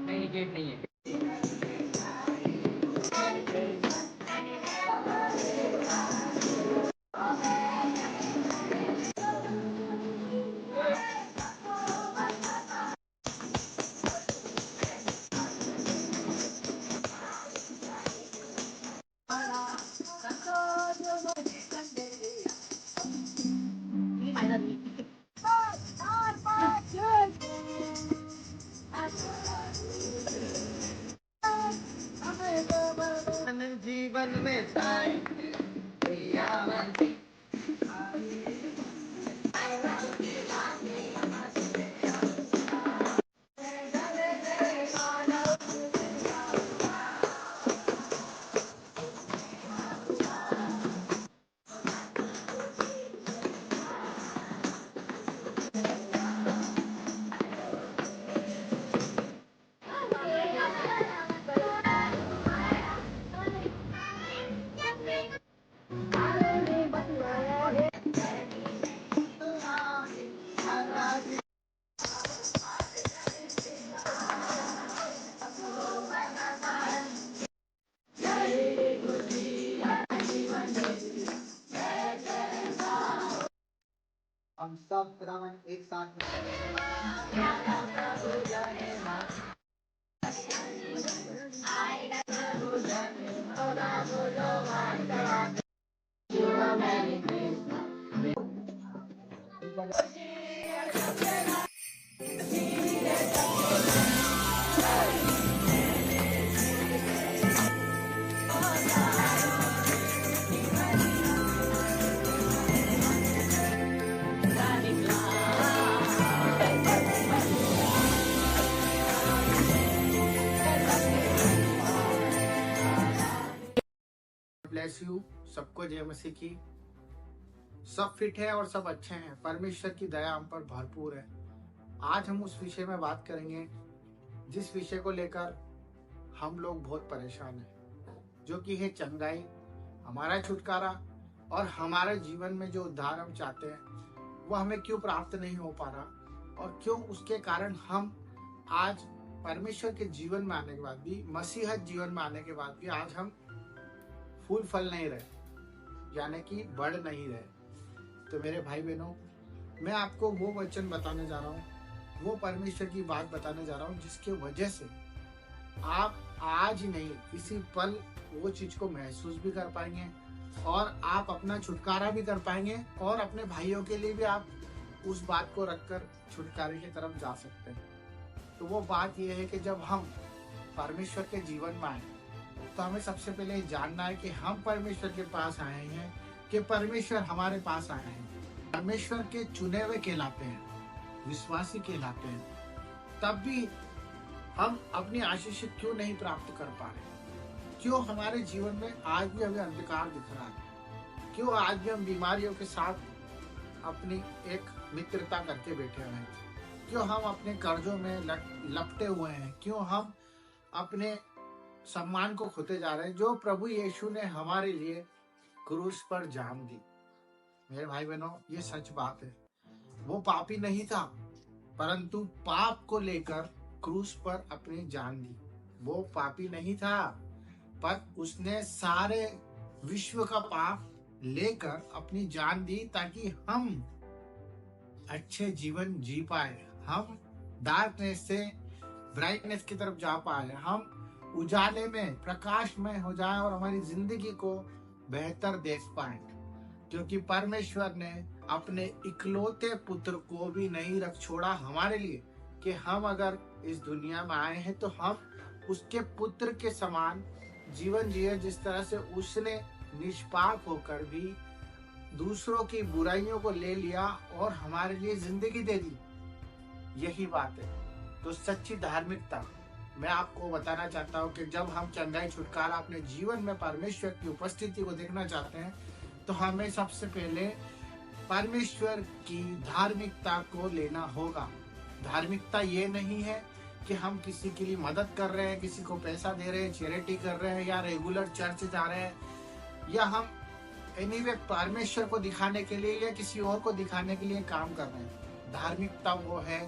नहीं, गेट नहीं है। जीवन में हम सब रावण एक साथ ब्लेस यू। सबको जय मसीह की। सब फिट है और सब अच्छे हैं। परमेश्वर की दया हम पर भरपूर है। आज हम उस विषय में बात करेंगे जिस विषय को लेकर हम लोग बहुत परेशान हैं, जो कि है चंगाई, हमारा छुटकारा और हमारे जीवन में जो उद्धार हम चाहते हैं वो हमें क्यों प्राप्त नहीं हो पा रहा और क्यों उसके कारण हम आज परमेश्वर के जीवन में आने के बाद भी, मसीहत जीवन में आने के बाद भी आज हम फूल फल नहीं रहे, यानी कि बढ़ नहीं रहे। तो मेरे भाई बहनों, मैं आपको वो वचन बताने जा रहा हूँ, वो परमेश्वर की बात बताने जा रहा हूँ जिसके वजह से आप आज ही नहीं, इसी पल वो चीज को महसूस भी कर पाएंगे और आप अपना छुटकारा भी कर पाएंगे और अपने भाइयों के लिए भी आप उस बात को रखकर छुटकारे की तरफ जा सकते हैं। तो वो बात यह है कि जब हम परमेश्वर के जीवन में आए तो हमें सबसे पहले जानना है कि हम परमेश्वर के पास आए हैं कि परमेश्वर हमारे पास आए हैं। परमेश्वर के चुने हुए कहलाते हैं, विश्वासी कहलाते हैं। तब भी हम अपनी आशीष क्यों नहीं प्राप्त कर पा रहे? क्यों हमारे जीवन में आज भी हमें अंधकार दिख रहा है? क्यों आज भी हम बीमारियों के साथ अपनी एक मित्रता करके बैठे हुए हैं? क्यों हम अपने कर्जों में लपटे हुए हैं? क्यों हम अपने सम्मान को खोते जा रहे हैं जो प्रभु यीशु ने हमारे लिए क्रूस पर जान दी? मेरे भाई बहनों, ये सच बात है। वो पापी नहीं था, परंतु पाप को लेकर क्रूस पर अपनी जान दी। वो पापी नहीं था, पर उसने सारे विश्व का पाप लेकर अपनी जान दी ताकि हम अच्छे जीवन जी पाए, हम डार्कनेस से ब्राइटनेस की तरफ जा पाए, हम उजाले में, प्रकाश में हो जाए और हमारी जिंदगी को बेहतर देख पाए। क्योंकि परमेश्वर ने अपने इकलौते पुत्र को भी नहीं रख छोड़ा हमारे लिए कि हम अगर इस दुनिया में आए हैं तो हम उसके पुत्र के समान जीवन जिए, जिस तरह से उसने निष्पाप होकर भी दूसरों की बुराइयों को ले लिया और हमारे लिए जिंदगी दे दी। यही बात है। तो सच्ची धार्मिकता मैं आपको बताना चाहता हूँ कि जब हम चंगाई छुटकारा अपने जीवन में परमेश्वर की उपस्थिति को देखना चाहते हैं, तो हमें सबसे पहले परमेश्वर की धार्मिकता को लेना होगा। धार्मिकता ये नहीं है कि हम किसी के लिए मदद कर रहे हैं, किसी को पैसा दे रहे हैं, चैरिटी कर रहे हैं, या रेगुलर चर्च जा रहे हैं, या हम एनीवे परमेश्वर को दिखाने के लिए या किसी और को दिखाने के लिए काम कर रहे हैं। धार्मिकता वो है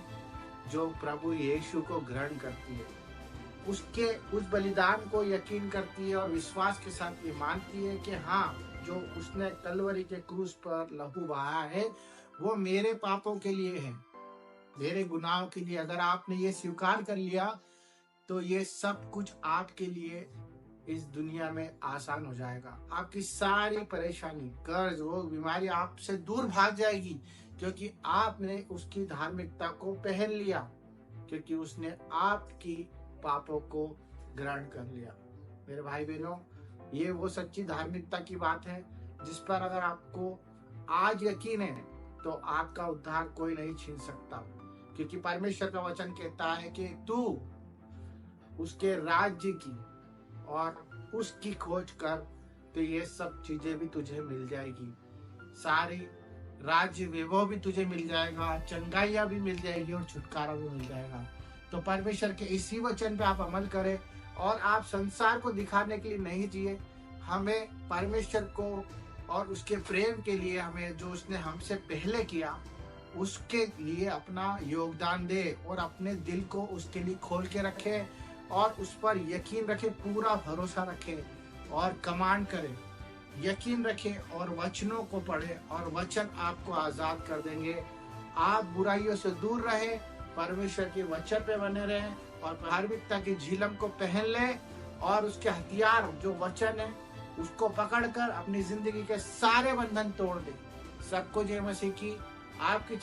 जो प्रभु यीशु को ग्रहण करती है, उसके उस बलिदान को यकीन करती है और विश्वास के साथ ये मानती है कि हाँ, जो उसने कलवरी के क्रूस पर लहू बहाया है वो मेरे पापों के लिए है, मेरे गुनाहों के लिए। अगर आपने ये स्वीकार कर लिया तो ये सब कुछ आपके लिए इस दुनिया में आसान हो जाएगा। आपकी सारी परेशानी, कर्ज, रोग, बीमारी आपसे दूर भाग जाएगी, क्योंकि आपने उसकी धार्मिकता को पहन लिया, क्योंकि उसने आपकी पापों को ग्रहण कर लिया। मेरे भाई बहनों, ये वो सच्ची धार्मिकता की बात है जिस पर अगर आपको आज यकीन है तो आपका उद्धार कोई नहीं छीन सकता, क्योंकि परमेश्वर का वचन कहता है कि तू उसके राज्य की और उसकी खोज कर तो ये सब चीजें भी तुझे मिल जाएगी। सारी राज्य वैभव भी तुझे मिल जाएगा, चंगाइयां भी मिल जाएगी और छुटकारा भी मिल जाएगा। तो परमेश्वर के इसी वचन पे आप अमल करें और आप संसार को दिखाने के लिए नहीं जिए। हमें परमेश्वर को और उसके प्रेम के लिए, हमें जो उसने हमसे पहले किया उसके लिए अपना योगदान दे और अपने दिल को उसके लिए खोल के रखे और उस पर यकीन रखे, पूरा भरोसा रखे और कमांड करे, यकीन रखे और वचनों को पढ़े और वचन आपको आजाद कर देंगे। आप बुराइयों से दूर रहे, परमेश्वर के वचन पे बने रहे और धार्मिकता की झिलम को पहन ले और उसके हथियार जो वचन है उसको पकड़कर अपनी जिंदगी के सारे बंधन तोड़ दे। सबको जय मसीह की। आपकी